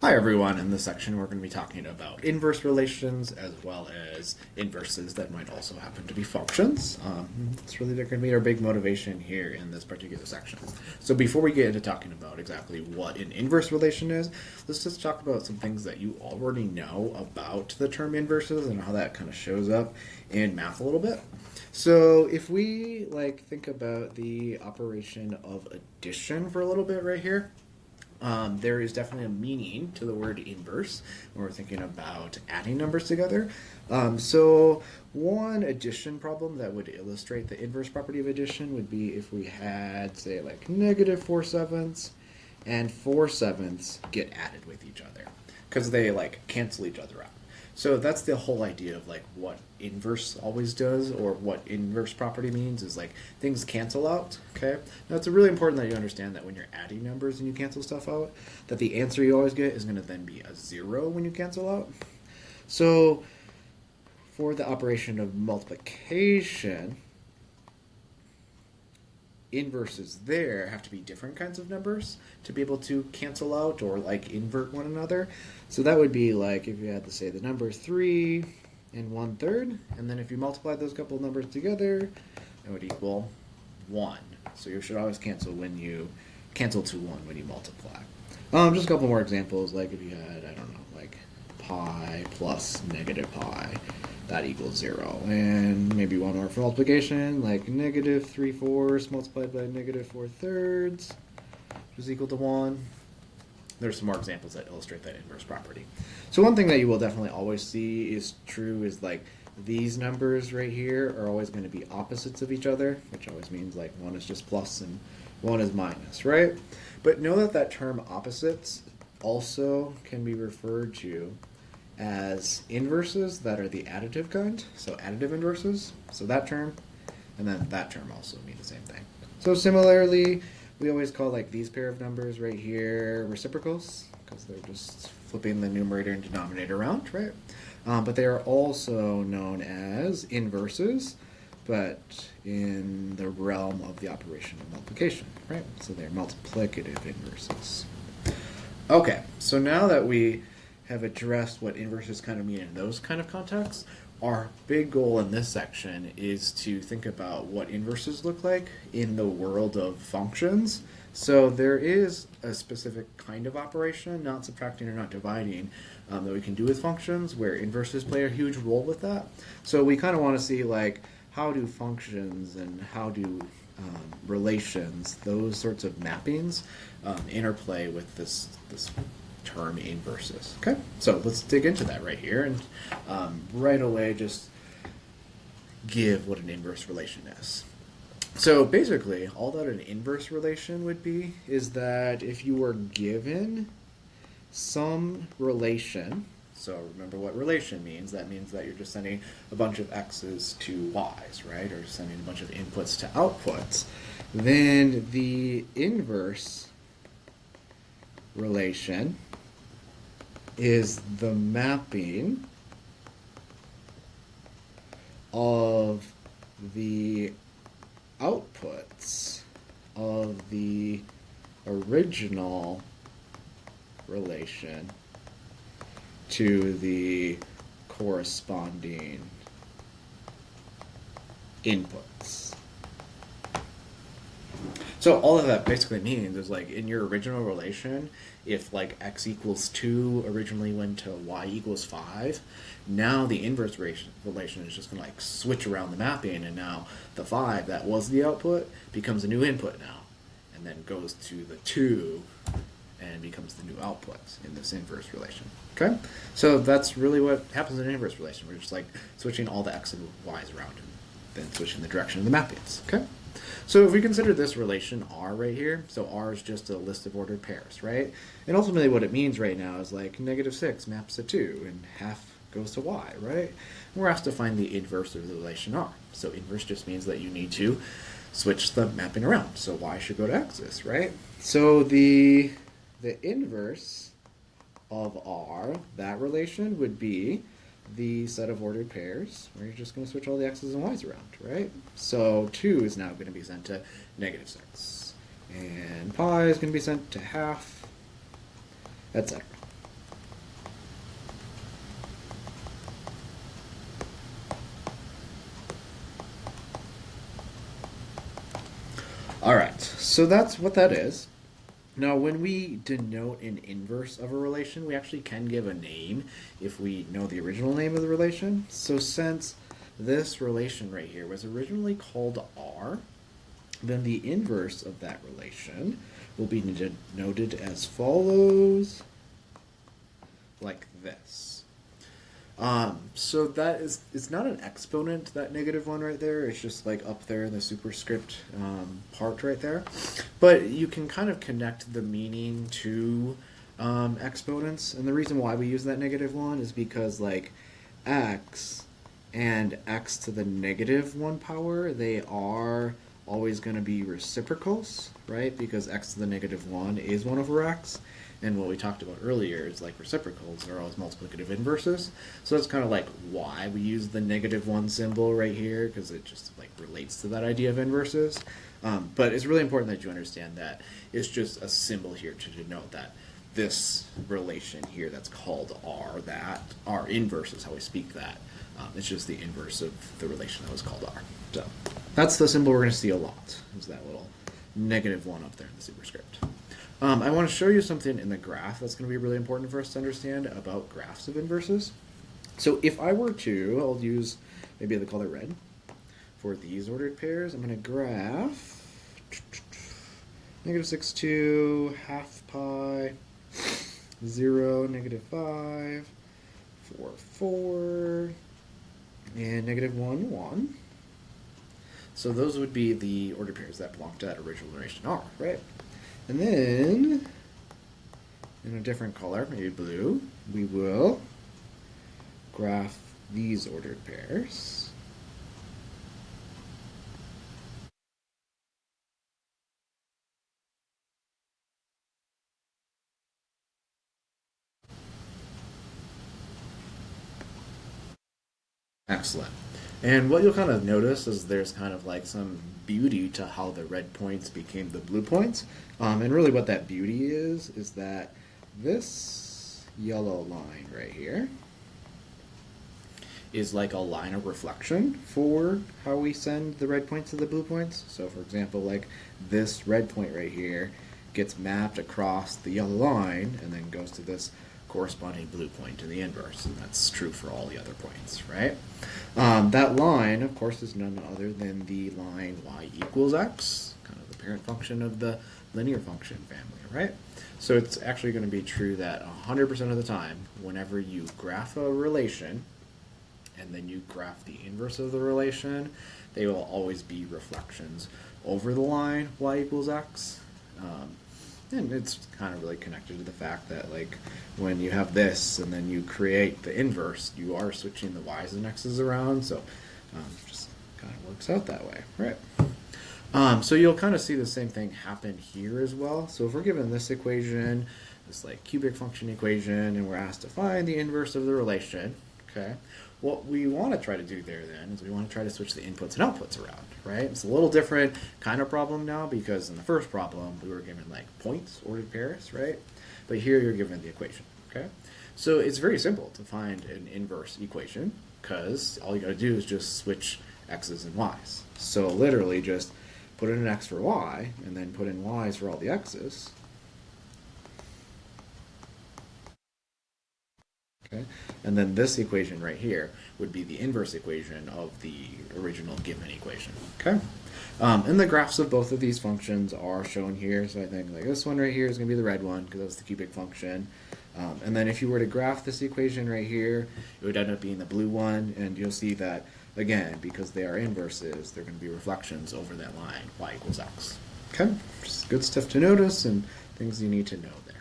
Hi everyone, in this section we're going to be talking about inverse relations as well as inverses that might also happen to be functions. It's really going to be our big motivation here in this particular section. So before we get into talking about exactly what an inverse relation is, let's just talk about some things that you already know about the term inverses and how that kind of shows up in math a little bit. So if we think about the operation of addition for a little bit right here, there is definitely a meaning to the word inverse when we're thinking about adding numbers together. So one addition problem that would illustrate the inverse property of addition would be if we had, say, like negative 4/7 and 4/7 get added with each other because they cancel each other out. So that's the whole idea of what inverse always does, or what inverse property means is things cancel out. Okay, now it's really important that you understand that when you're adding numbers and you cancel stuff out, that the answer you always get is going to then be a 0 when you cancel out. So for the operation of multiplication, inverses there have to be different kinds of numbers to be able to cancel out or invert one another. So that would be if you had to say the number 3 and 1/3, and then if you multiply those couple of numbers together, it would equal 1. So you should always cancel to 1 when you multiply. Just a couple more examples, if you had, I don't know, pi plus negative pi, that equals 0. And maybe one more for multiplication, negative 3/4 multiplied by negative 4/3, which is equal to 1. There's some more examples that illustrate that inverse property. So one thing that you will definitely always see is true is these numbers right here are always going to be opposites of each other, which always means one is just plus and one is minus, right? But know that term opposites also can be referred to as inverses that are the additive kind, so additive inverses. So that term and then that term also mean the same thing. So similarly, we always call these pair of numbers right here reciprocals because they're just flipping the numerator and denominator around, right? But they are also known as inverses, but in the realm of the operation of multiplication, right? So they're multiplicative inverses. Okay, so now that we have addressed what inverses kind of mean in those kind of contexts, our big goal in this section is to think about what inverses look like in the world of functions. So there is a specific kind of operation, not subtracting or not dividing, that we can do with functions where inverses play a huge role with that. So we kind of want to see how do functions and how do relations, those sorts of mappings, interplay with this term inverses. Okay, so let's dig into that right here and right away just give what an inverse relation is. So basically, all that an inverse relation would be is that if you were given some relation, so remember what relation means, that means that you're just sending a bunch of x's to y's, right, or sending a bunch of inputs to outputs, then the inverse relation is the mapping of the outputs of the original relation to the corresponding inputs. So all of that basically means is in your original relation, if x equals 2 originally went to y equals 5, now the inverse relation is just going to switch around the mapping, and now the 5 that was the output becomes a new input now, and then goes to the 2 and becomes the new output in this inverse relation. Okay, so that's really what happens in an inverse relation. We're just switching all the x and y's around and then switching the direction of the mappings. Okay. So if we consider this relation R right here, so R is just a list of ordered pairs, right? And ultimately what it means right now is negative 6 maps to 2 and half goes to y, right? And we're asked to find the inverse of the relation R. So inverse just means that you need to switch the mapping around. So y should go to x's, right? So the inverse of R, that relation, would be the set of ordered pairs where you're just going to switch all the x's and y's around, right? So 2 is now going to be sent to negative 6. And pi is going to be sent to half, etc. So that's what that is. Now, when we denote an inverse of a relation, we actually can give a name if we know the original name of the relation. So since this relation right here was originally called R, then the inverse of that relation will be denoted as follows, like this. So that is, it's not an exponent, that negative one right there. It's just like up there in the superscript part right there. But you can kind of connect the meaning to exponents. And the reason why we use that negative one is because like x and x to the negative 1 power, they are always going to be reciprocals, right? Because x to the negative 1 is 1 over x. And what we talked about earlier is like reciprocals are always multiplicative inverses. So that's kind of like why we use the negative 1 symbol right here, because it just like relates to that idea of inverses. But it's really important that you understand that it's just a symbol here to denote that this relation here that's called R, that R inverse is how we speak that. It's just the inverse of the relation that was called R. So that's the symbol we're going to see a lot, is that little negative 1 up there in the superscript. I want to show you something in the graph that's going to be really important for us to understand about graphs of inverses. So if I were to, I'll use maybe the color red for these ordered pairs. I'm going to graph -6, 2, half pi, 0, -5, 4, 4, and -1, 1. So those would be the ordered pairs that belong to that original relation R, right? And then, in a different color, maybe blue, we will graph these ordered pairs. Excellent. And what you'll kind of notice is there's kind of like some beauty to how the red points became the blue points. And really what that beauty is that this yellow line right here is like a line of reflection for how we send the red points to the blue points. So for example, like this red point right here gets mapped across the yellow line and then goes to this corresponding blue point in the inverse, and that's true for all the other points, right? That line, of course, is none other than the line y equals x, kind of the parent function of the linear function family, right? So it's actually going to be true that 100% of the time, whenever you graph a relation, and then you graph the inverse of the relation, they will always be reflections over the line y equals x. And it's kind of really connected to the fact that like when you have this and then you create the inverse, you are switching the y's and x's around, so just kind of works out that way, right? So you'll kind of see the same thing happen here as well. So if we're given this equation, this like cubic function equation, and we're asked to find the inverse of the relation, okay, what we want to try to do there then is we want to try to switch the inputs and outputs around, right? It's a little different kind of problem now because in the first problem we were given like points, ordered pairs, right? But here you're given the equation, okay? So it's very simple to find an inverse equation because all you got to do is just switch x's and y's. So literally just put in an x for y and then put in y's for all the x's. Okay? And then this equation right here would be the inverse equation of the original given equation. Okay? And the graphs of both of these functions are shown here. So I think like this one right here is going to be the red one because that's the cubic function. And then if you were to graph this equation right here, it would end up being the blue one. And you'll see that, again, because they are inverses, they're going to be reflections over that line, y equals x. Okay? Just good stuff to notice and things you need to know there.